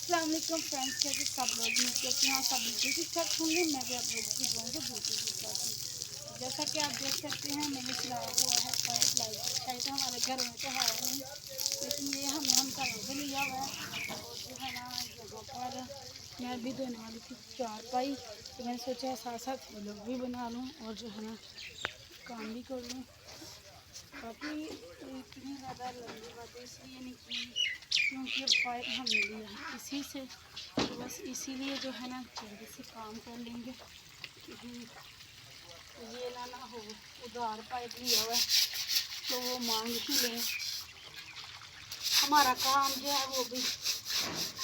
अस्सलाम वालेकुम फ्रेंड्स, कैसे सब लोग मुझे अपने यहाँ सब बिल्कुल ठीक ठाक होंगे। मैं भी आप लोगों की दुआओं से बिल्कुल ठीक ठाक हूँ। जैसा कि आप देख सकते हैं मैंने चलाया हुआ है पाइप लाइट। शायद हमारे घर में तो है नहीं, लेकिन ये हम घरों से लिया हुआ है। और जो है ना जगह पर मैं भी धोने वाली थी चारपाई, तो मैंने सोचा साथ साथ व्लॉग भी बना लूँ और जो है ना काम भी कर लूँ। काफ़ी इतनी ज़्यादा लंबी बातें इसलिए नहीं की क्योंकि पाइप हमने लिया है इसी से, तो बस इसीलिए जो है ना जल्दी से काम कर लेंगे। ये ना हो उधार पाइप लिया हुआ है तो वो मांग ही लें। हमारा काम जो है वो भी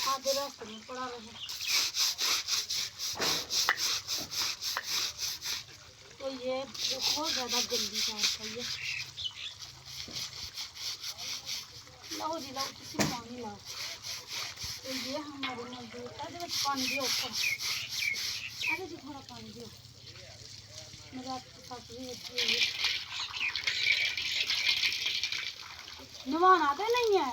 आधे रास्ते में पड़ा रहे। तो ये बहुत ज़्यादा गंदी चारपाई है। लाओ जी लाओ, किसी पानी लाओ। तो ये हमारे मजदूर है, पानी दियो ऊपर। अरे जी थोड़ा पानी दियो, मेरा आपके साथ भी अच्छी है। नवाना तो नहीं है।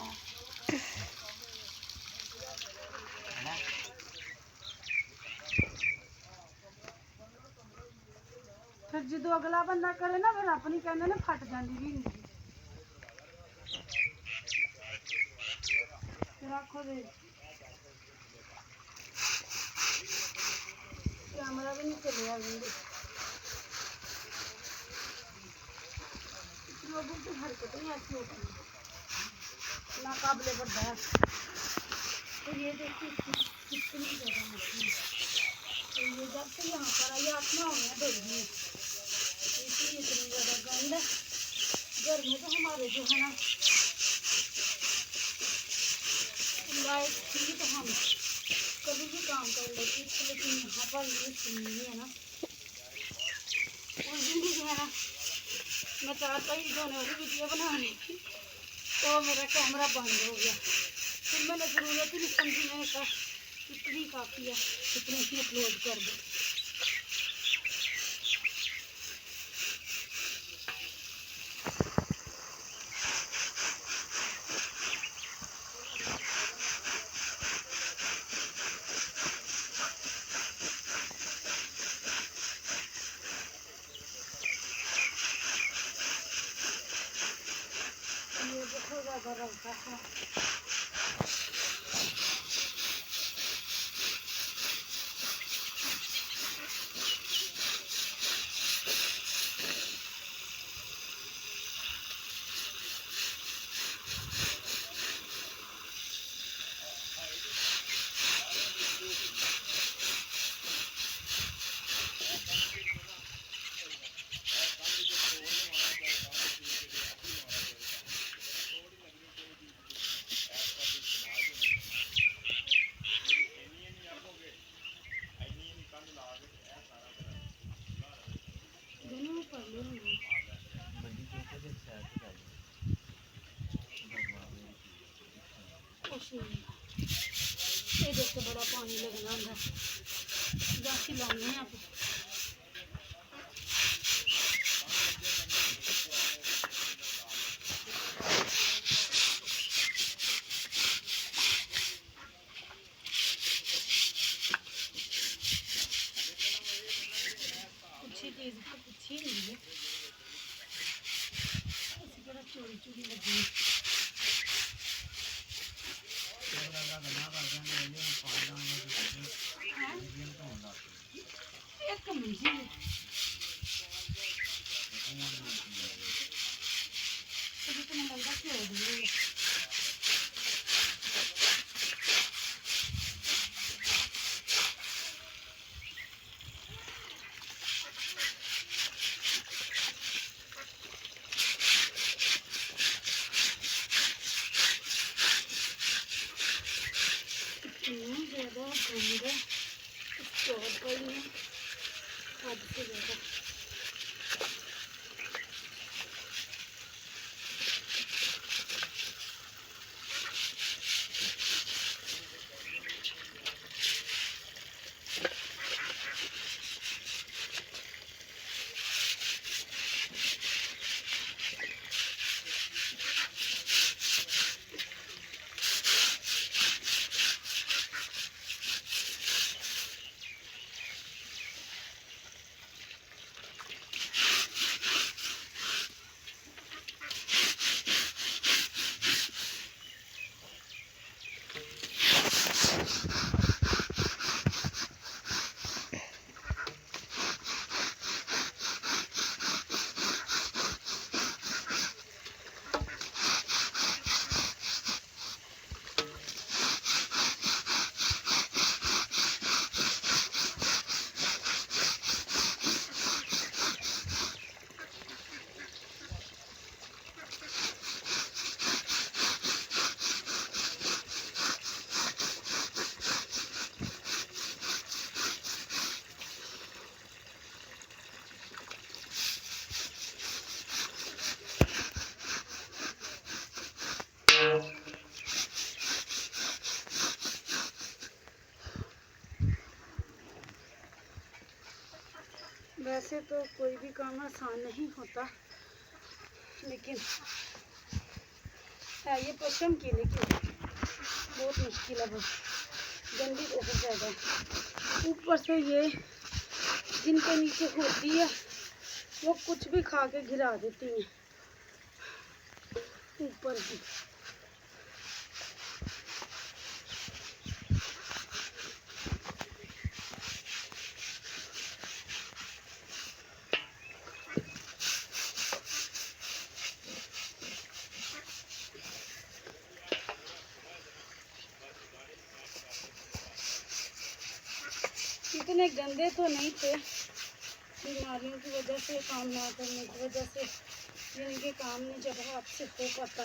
फिर जो अगला बंदा करे ना फिर अपनी कहने ना फट जाती भी नहीं। फिर आखो दे कैमरा भी नहीं चले लोगों की हरकतें ऐसी होती हैं ना काबिले बर्दाश्त। तो ये देखिए कितनी ज़्यादा मछली है। तो ये जब से यहाँ पर आई 8-9 महीने डूब गई, इसलिए इतनी ज़्यादा गंद है। घर में तो हमारे जो है ना लाइट थी तो हम कभी भी काम कर लेते, लेकिन यहाँ पर ये सुननी है ना। उस दिन भी जो है ना मैं चारपाई धोने वाली वीडियो बना रही थी तो मेरा कैमरा बंद हो गया। फिर मैंने ज़रूरत ही नहीं समझी, मैंने कहा इतनी काफ़ी है, इतनी ही अपलोड कर दो। ये बहुत ज़्यादा रहता है। दोनों कर लो ये देखते बड़ा पानी लगना अंदर जाके लाने हैं आप। अच्छी चीज़ तो अच्छी नहीं है, चोरी चोरी लगी एक मंजी तो मैं लगता क्यों ज़्यादा गंदा चारपाई में हद से ज़्यादा। वैसे तो कोई भी काम आसान नहीं होता, लेकिन है ये पशम की, लेकिन बहुत मुश्किल है, बस गंदी बहुत ज़्यादा है। ऊपर से ये जिनके नीचे होती है वो कुछ भी खा के गिरा देती हैं ऊपर से। इतने गंदे तो नहीं थे, बीमारियों की वजह से, काम ना करने की वजह से, जिनके काम नहीं जब हाथ से हो पाता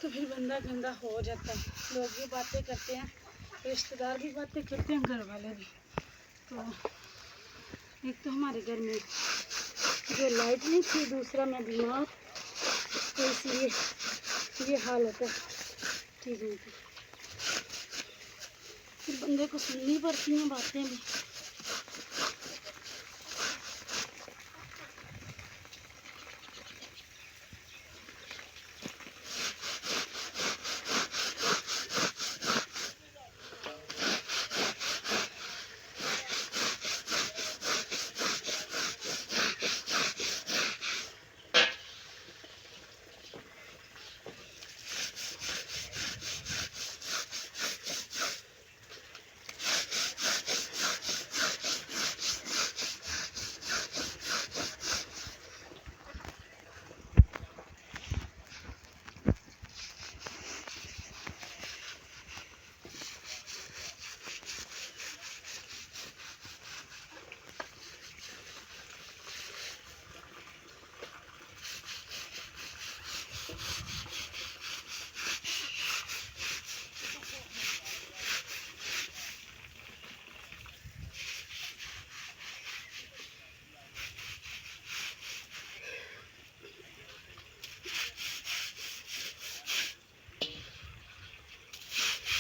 तो फिर बंदा गंदा हो जाता है। लोग भी बातें करते हैं, रिश्तेदार भी बातें करते हैं, घर वाले भी। तो एक तो हमारे घर में जो लाइट नहीं थी, दूसरा मैं बीमार, तो इसलिए ये हाल होता है चीज़ों की। फिर बंदे को सुननी पड़ती हैं बातें भी।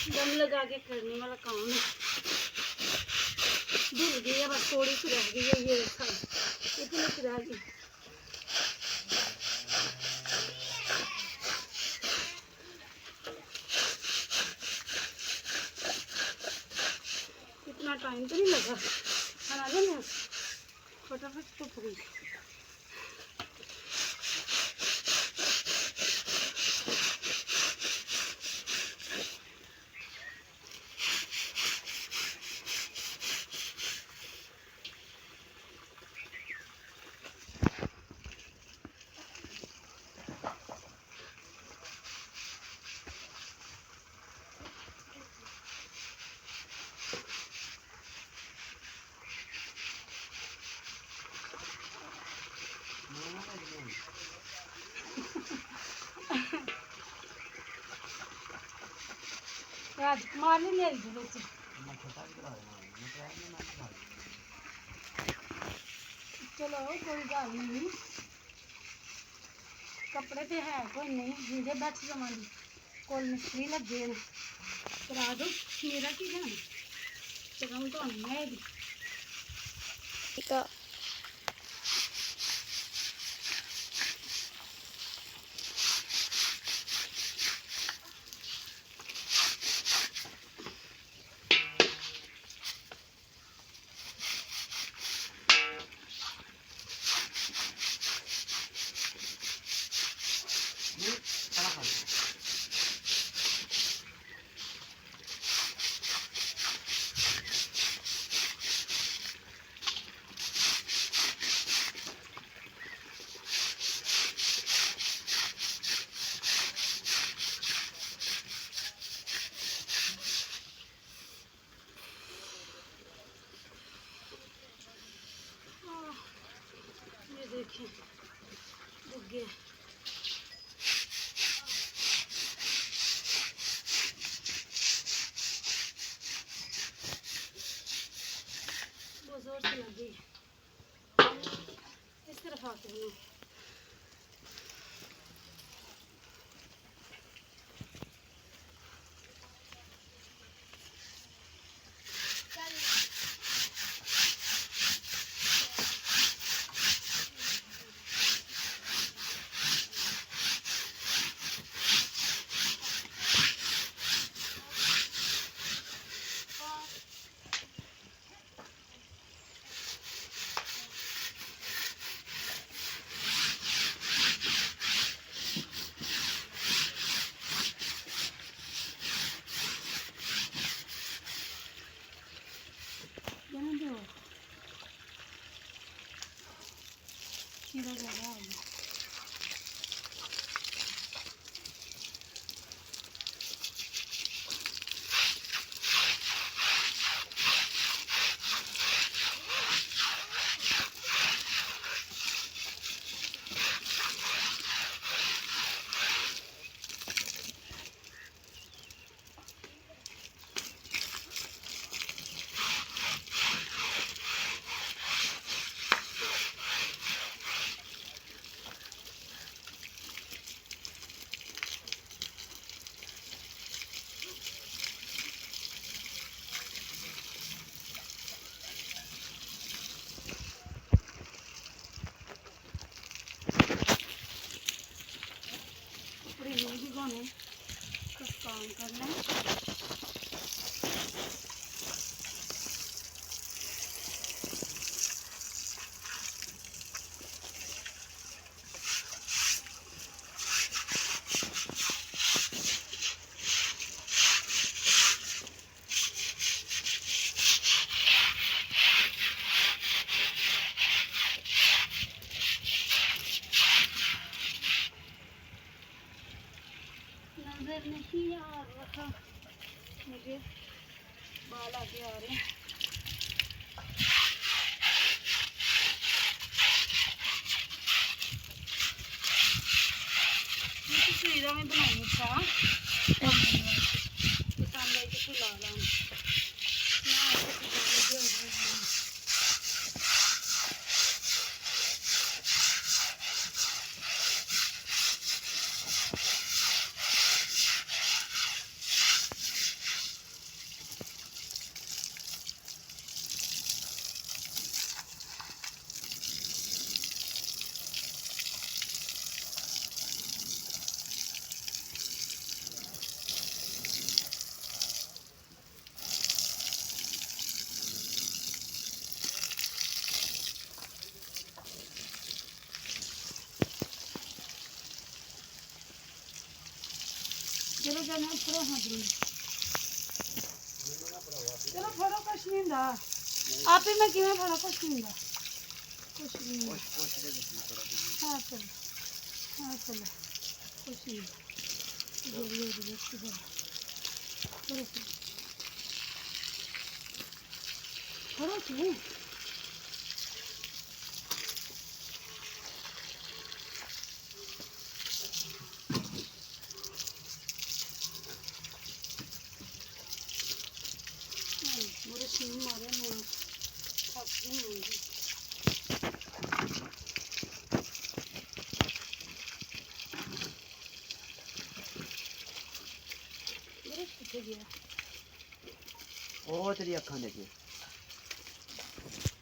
दम लगा के करने वाला काम है। धुल गई है, बस थोड़ी सी रह गई है, ये इतनी सी रह गई। इतना टाइम तो नहीं लगा, खाना देना फटाफट तो पूरी। राजकुमार ने मेरी बच्चे चलो कोई गल नहीं, कपड़े तो है कोई नहीं, जिंदे बैठ जमानी कोल मिस्त्री लगे ने करा दो, मेरा की जाना चलम तो है देखिए बुग्गे। बहुत जोर से लगी, इस तरफ आते हैं। यार रखा, मुझे बाल आगे आ रहे हैं। ये तस्वीर में बनाई था पसंद आई तो ला ला चलो जाना फड़ो। हाँ जी चलो फड़ो, कुछ नहीं होंदा आप ही मैं किवें फड़ा, कुछ नहीं होंदा, कुछ नहीं होंदा। हाँ चलो, हाँ चलो, कुछ नहीं होंदा। चलो फड़ो क्यों मेरे सीन मारे मैं थक नहीं होंगी। मेरे कितने गया ओ तेरी अखां देखिए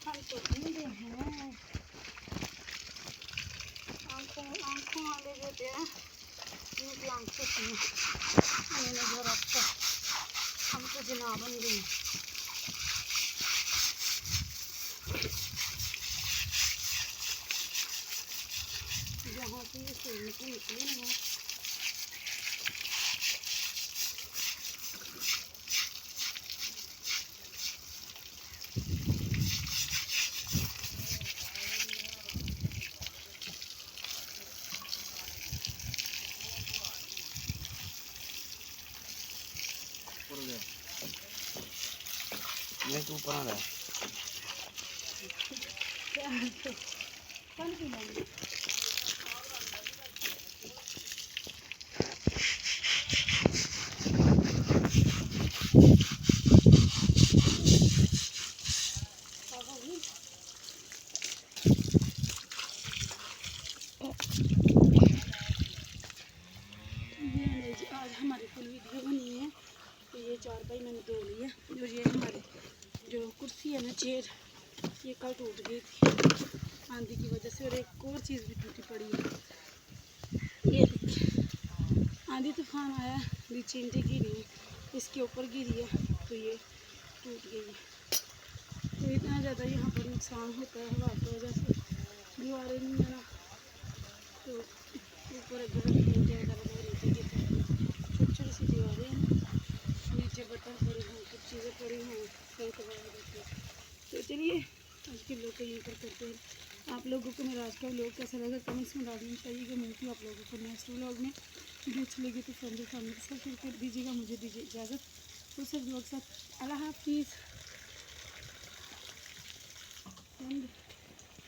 हम तो नींदे हैं, आंखों आंखों वाले देते हैं इनकी आंखें थी मैंने जो रखा हम तो जना बन गई। जहाँ से ये सही निकली ना ये तू ऊपर आ रहा कौन पी लेंगे। आज हमारी फुल वीडियो बनी है। तो ये चारपाई मैंने धो ली है और ये हमारी जो कुर्सी है ना, चेयर, ये कल टूट गई थी आंधी की वजह से, और एक और चीज़ भी टूटी पड़ी है। ये देखिए आंधी तूफान आया, नीचे ईंटें गिरी है, इसके ऊपर गिरी है तो ये टूट गई है। तो इतना ज़्यादा यहाँ पर नुकसान होता है हवा की वजह से, दीवारें नहीं है ना, तो ऊपर अगर नीचे गिरते छोटी छोटी सी दीवारें हैं, नीचे बर्तन पड़े हैं, कुछ चीज़ें पड़ी हैं, सड़क वगैरह रहती है। तो चलिए आज के व्लॉग को यहीं पर करते हैं। आप लोगों को मेरा आज का व्लॉग कैसा लगा कमेंट्स में डालना चाहिए। मिलती हूँ आप लोगों को नेक्स्ट व्लॉग में। वीडियो अच्छी लगी तो फ्रेंड फैमिली के साथ शेयर कर दीजिएगा। मुझे दीजिए इजाज़त, तो सब व्लॉग साथ अल्लाह हाफिज़।